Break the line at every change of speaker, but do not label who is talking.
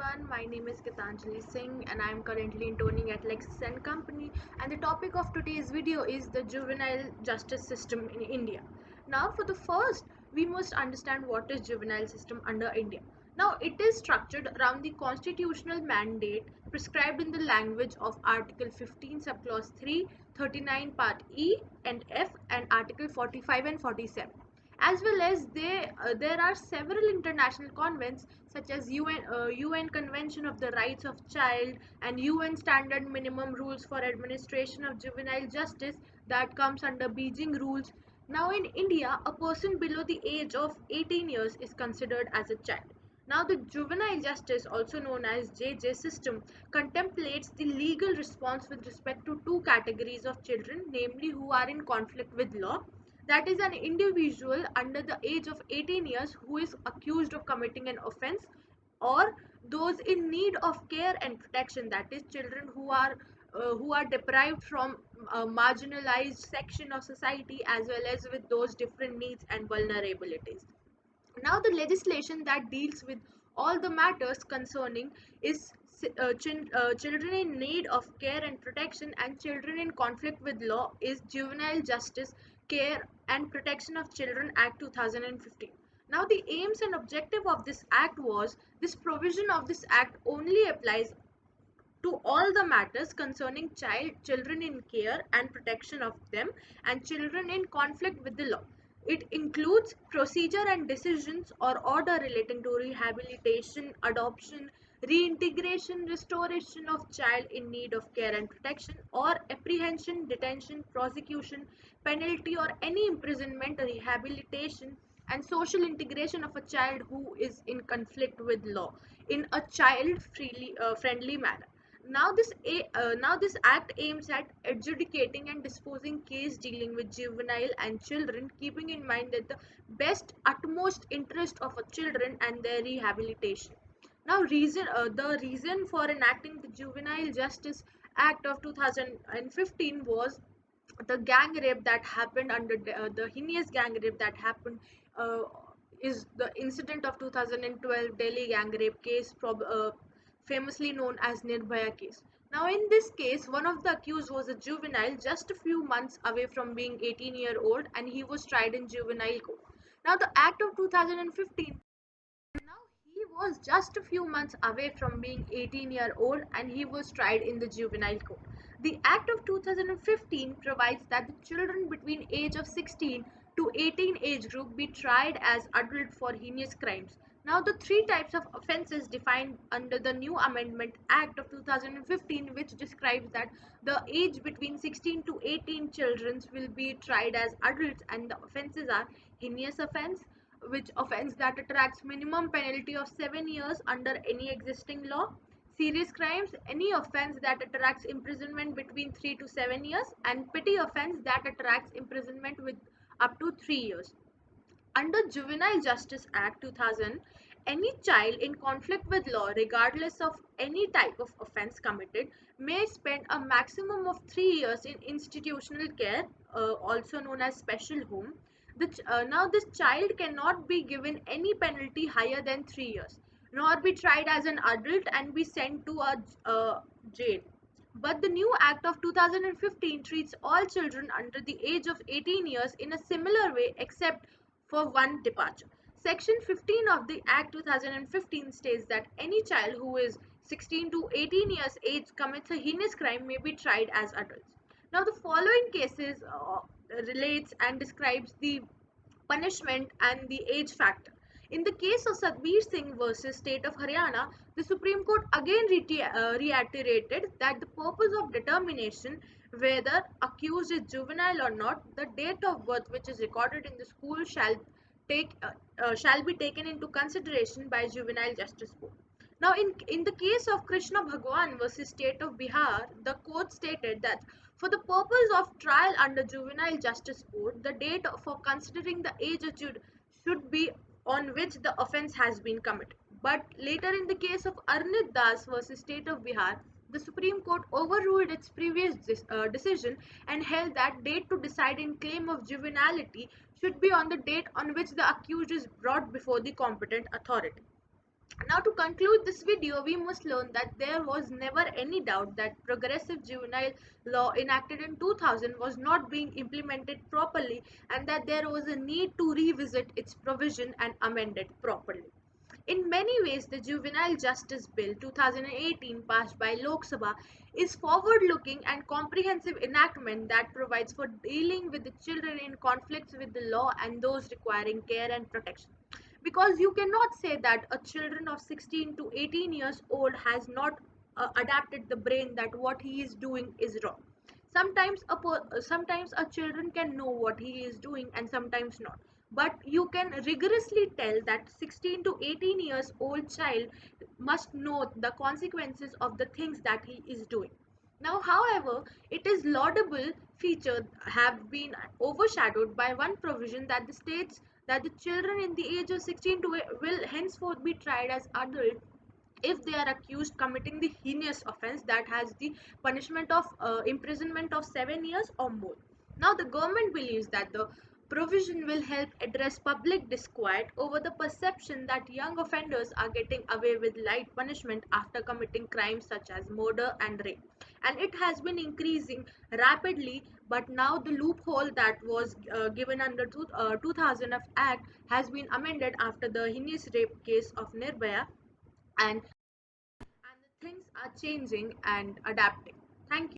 everyone. My name is Gitanjali Singh and I am currently interning at Lexis and Company, and the topic of today's video is the juvenile justice system in India. Now for the first, we must understand what is juvenile system under India. Now it is structured around the constitutional mandate prescribed in the language of Article 15 subclause 3, 39 part E and F and Article 45 and 47, as well as there are several international conventions such as UN Convention of the Rights of Child and UN Standard Minimum Rules for Administration of Juvenile Justice that comes under Beijing Rules. Now in India, a person below the age of 18 years is considered as a child. Now the juvenile justice, also known as JJ system, contemplates the legal response with respect to two categories of children, namely who are in conflict with law, that is an individual under the age of 18 years who is accused of committing an offense, or those in need of care and protection, that is children who are deprived from a marginalized section of society, as well as with those different needs and vulnerabilities. Now the legislation that deals with all the matters concerning is children in need of care and protection and children in conflict with law is Juvenile Justice Care and Protection of Children Act 2015. Now the aims and objective of this act was, this provision of this act only applies to all the matters concerning children in care and protection of them and children in conflict with the law. It includes procedure and decisions or order relating to rehabilitation, adoption, reintegration, restoration of child in need of care and protection, or apprehension, detention, prosecution, penalty, or any imprisonment, rehabilitation, and social integration of a child who is in conflict with law in a child friendly manner. Now this act aims at adjudicating and disposing case dealing with juvenile and children, keeping in mind that the best utmost interest of a children and their rehabilitation. Now the reason for enacting the Juvenile Justice Act of 2015 was the gang rape that happened under the heinous gang rape that happened, uh, is the incident of 2012 Delhi gang rape case, famously known as Nirbhaya case. Now in this case, one of the accused was a juvenile just a few months away from being 18-year-old, and he was tried in juvenile court. Now the act of 2015, now he was just a few months away from being 18-year-old and he was tried in the juvenile court. The Act of 2015 provides that the children between age of 16 to 18 age group be tried as adult for heinous crimes. Now the three types of offences defined under the new Amendment Act of 2015, which describes that the age between 16 to 18 children will be tried as adults, and the offences are heinous offence, which offense that attracts minimum penalty of 7 years under any existing law; serious crimes, any offense that attracts imprisonment between 3 to 7 years; and petty offense that attracts imprisonment with up to 3 years. Under Juvenile Justice Act 2000, any child in conflict with law, regardless of any type of offense committed, may spend a maximum of 3 years in institutional care, also known as special home. Now, this child cannot be given any penalty higher than 3 years, nor be tried as an adult and be sent to a jail. But the new Act of 2015 treats all children under the age of 18 years in a similar way, except for one departure. Section 15 of the Act 2015 states that any child who is 16 to 18 years age commits a heinous crime may be tried as adults. Now, the following cases relates and describes the punishment and the age factor. In the case of Satbir Singh versus State of Haryana, the Supreme Court again reiterated that the purpose of determination whether accused is juvenile or not, the date of birth which is recorded in the school take shall be taken into consideration by Juvenile Justice Board. Now, in the case of Krishna Bhagwan versus State of Bihar, the court stated that for the purpose of trial under Juvenile Justice Board, the date for considering the age of should be on which the offence has been committed. But later, in the case of Arnit Das versus State of Bihar, the Supreme Court overruled its previous decision and held that date to decide in claim of juvenility should be on the date on which the accused is brought before the competent authority. Now, to conclude this video, we must learn that there was never any doubt that progressive juvenile law enacted in 2000 was not being implemented properly, and that there was a need to revisit its provision and amend it properly. In many ways, the Juvenile Justice Bill 2018 passed by Lok Sabha is forward-looking and comprehensive enactment that provides for dealing with the children in conflicts with the law and those requiring care and protection. Because you cannot say that a children of 16 to 18 years old has not adapted the brain that what he is doing is wrong. Sometimes a children can know what he is doing and sometimes not, but you can rigorously tell that 16 to 18 years old child must know the consequences of the things that he is doing. Now, however, it is laudable feature have been overshadowed by one provision that the states that the children in the age of 16 to will henceforth be tried as adults if they are accused committing the heinous offense that has the punishment of imprisonment of 7 years or more. Now, the government believes that the provision will help address public disquiet over the perception that young offenders are getting away with light punishment after committing crimes such as murder and rape. And it has been increasing rapidly, but now the loophole that was given under 2000 of Act has been amended after the heinous rape case of Nirbhaya, and the things are changing and adapting. Thank you.